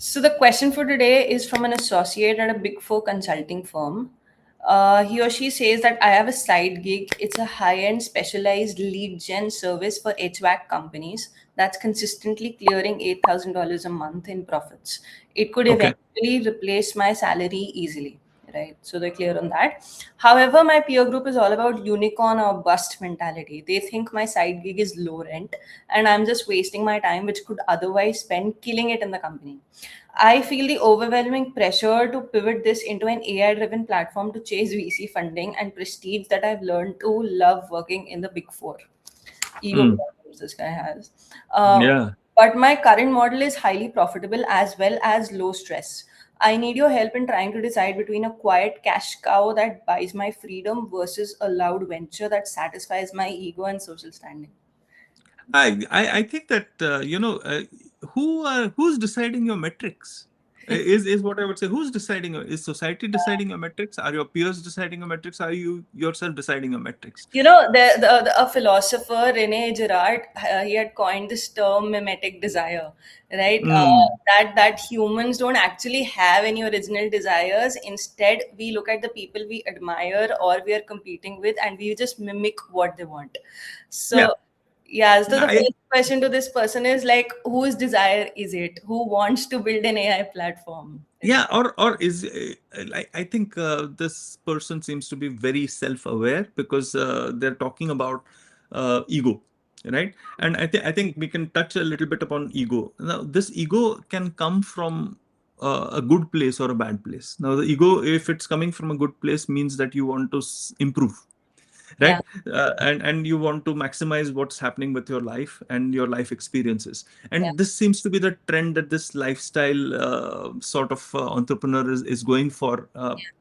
So the question for today is from an associate at a Big Four consulting firm. He or she says that I have a side gig. It's a high-end specialized lead gen service for HVAC companies that's consistently clearing $8,000 a month in profits. It could Okay. eventually replace my salary easily, right? So they're clear on that. However, my peer group is all about unicorn or bust mentality. They think my side gig is low rent and I'm just wasting my time, which could otherwise spend killing it in the company. I feel the overwhelming pressure to pivot this into an AI driven platform to chase VC funding and prestige that I've learned to love working in the Big Four. Ego Mm. problems this guy has. Uh, Yeah. but my current model is highly profitable as well as low stress. I need your help in trying to decide between a quiet cash cow that buys my freedom versus a loud venture that satisfies my ego and social standing. I think that who's deciding your metrics is what I would say. Who's deciding? Is society deciding your metrics? Are your peers deciding your metrics? Are you yourself deciding your metrics? You know, a philosopher, René Girard, he had coined this term mimetic desire, right? Mm. That humans don't actually have any original desires. Instead, we look at the people we admire or we are competing with, and we just mimic what they want. Yeah. So, yeah. So the I first question to this person is like, whose desire is it? Who wants to build an AI platform? Yeah, or is I think this person seems to be very self-aware because they're talking about ego, right? And I think we can touch a little bit upon ego. Now, this ego can come from a good place or a bad place. Now, the ego, if it's coming from a good place, means that you want to improve, Yeah. right? And you want to maximize what's happening with your life and your life experiences, Yeah. and this seems to be the trend that this lifestyle sort of entrepreneur is going for,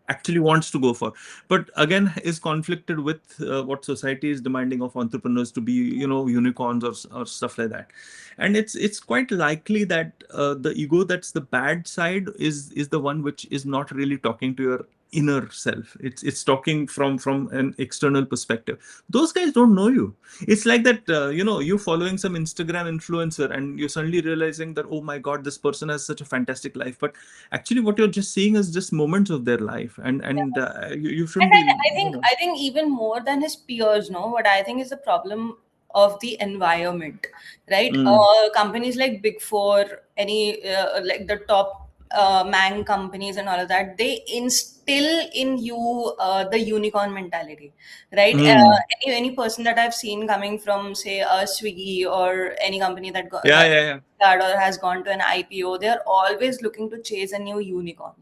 actually wants to go for, but again is conflicted with what society is demanding of entrepreneurs to be, unicorns or stuff like that. And it's quite likely that the ego, that's the bad side, is the one which is not really talking to your inner self. It's talking from an external perspective. Those guys don't know you. It's like that, you following some Instagram influencer and you're suddenly realizing that, oh my god, this person has such a fantastic life, but actually what you're just seeing is just moments of their life, and you And shouldn't be, I think even more than his peers, no, what I think is the problem of the environment, right? mm, Companies like Big Four, any like the top Mang companies and all of that, they instill in you the unicorn mentality, right? mm. Any person that I've seen coming from, say, Swiggy or any company Yeah, that yeah, yeah. or has gone to an IPO, they're always looking to chase a new unicorn,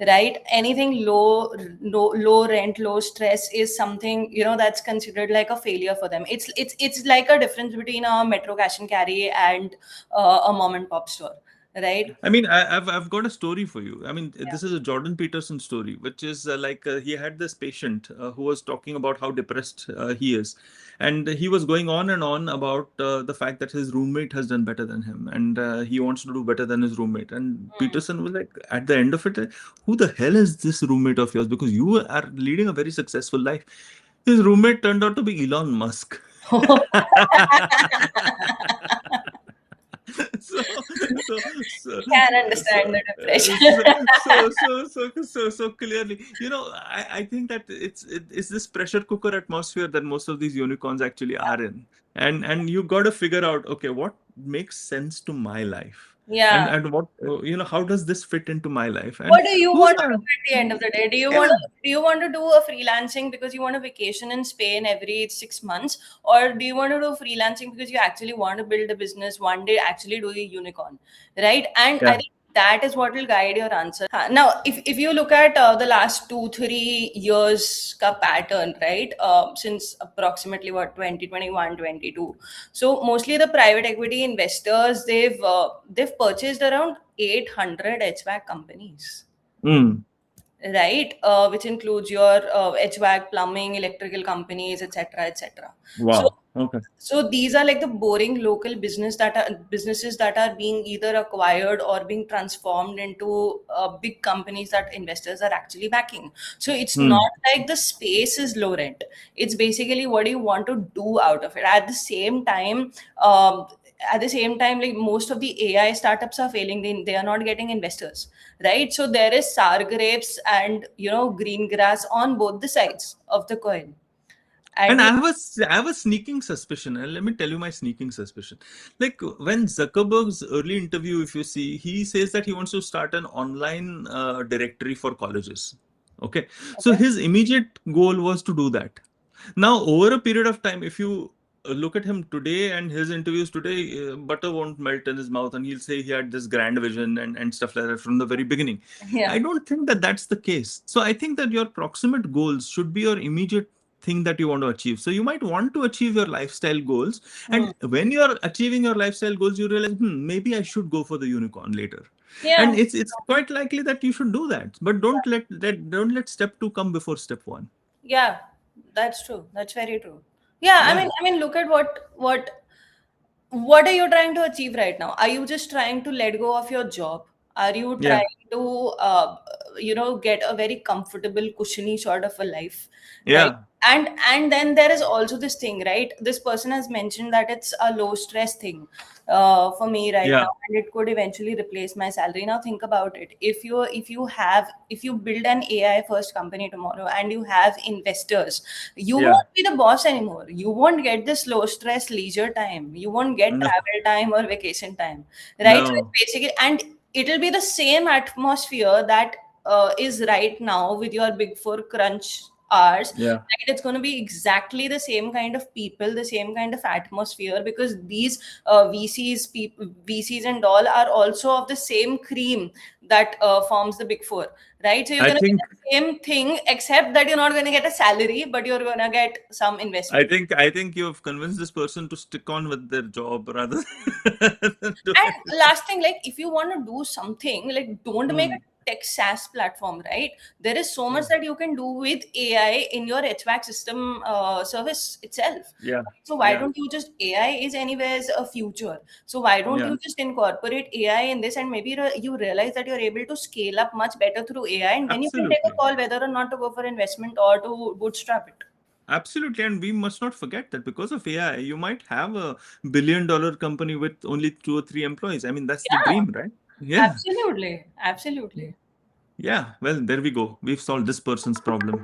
right? Anything low rent, low stress is something, that's considered like a failure for them. It's like a difference between a metro cash and carry and a mom and pop store, right? I mean, I've got a story for you. I mean, Yeah. this is a Jordan Peterson story, which is he had this patient who was talking about how depressed he is, and he was going on and on about the fact that his roommate has done better than him, and he wants to do better than his roommate. And Hmm. Peterson was like, at the end of it, who the hell is this roommate of yours? Because you are leading a very successful life. His roommate turned out to be Elon Musk. so so Can so understand the uh, depression. so so clearly, I think that it's this pressure cooker atmosphere that most of these unicorns actually are in, and you got to figure out, okay, what makes sense to my life, and Yeah. and what, how does this fit into my life, and What do you who's want to my, do at the end of the day? yeah. Do you want to do a freelancing because you want a vacation in Spain every 6 months, or do you want to do freelancing because you actually want to build a business one day, actually do a unicorn, right? And I Yeah. think that is what will guide your answer. Now, if you look at the last 2 3 years ka pattern, right? Since approximately what 2021 22, so mostly the private equity investors, they've purchased around 800 HVAC companies, Mm. right? Which includes your HVAC, plumbing, electrical companies, etc., etc. So, Wow. Okay. so these are like the boring local businesses that are being either acquired or being transformed into big companies that investors are actually backing. So it's Mm. not like the space is low rent. It's basically what do you want to do out of it. At the same time, at the same time, like most of the AI startups are failing. They are not getting investors, right? So there is sour grapes and green grass on both the sides of the coin. At And the I have a sneaking suspicion, and let me tell you my sneaking suspicion. Like when Zuckerberg's early interview, if you see, he says that he wants to start an online directory for colleges. Okay, so Okay. his immediate goal was to do that. Now, over a period of time, if you look at him today and his interviews today, butter won't melt in his mouth, and he'll say he had this grand vision and stuff like that from the very beginning. I Yeah. don't think that that's the case. So I think that your proximate goals should be your immediate thing that you want to achieve. So you might want to achieve your lifestyle goals, Hmm. and when you're achieving your lifestyle goals, you realize, maybe I should go for the unicorn later. Yeah. And it's quite likely that you should do that, but don't let step two come before step one. Yeah, that's true. That's very true. Yeah, I Yeah, mean, look at what are you trying to achieve right now? Are you just trying to let go of your job? Are you yeah, trying to get a very comfortable, cushiony sort of a life, right? yeah, And then there is also this thing, right? This person has mentioned that it's a low stress thing for me right yeah, now, and it could eventually replace my salary. Now think about it. If you build an AI first company tomorrow and you have investors, you yeah. won't be the boss anymore. You won't get this low stress leisure time. You won't get No, travel time or vacation time, right? So it's no. basically, and it'll be the same atmosphere that is right now with your big four crunch hours. Yeah, Right? It's going to be exactly the same kind of people, the same kind of atmosphere, because these VCs and all are also of the same cream that forms the big four, right? So you're I going to get think the same thing, except that you're not going to get a salary, but you're going to get some investment. I think you've convinced this person to stick on with their job rather than do And anything. last thing, like if you want to do something, like don't make Hmm. a tech SaaS platform, right? There is so much Yeah, that you can do with AI in your HVAC system service itself. yeah, So why yeah, don't you just AI is anyways a future. So why don't yeah. you just incorporate AI in this, and maybe you realize that you're able to scale up much better through AI, and then you can take a Absolutely. call whether or not to go for investment or to bootstrap it. Absolutely. And we must not forget that because of AI, you might have a billion-dollar company with only 2 or 3 employees. I mean, that's the Yeah, dream, right? Yeah. absolutely. Absolutely. Yeah. Well, there we go. We've solved this person's problem.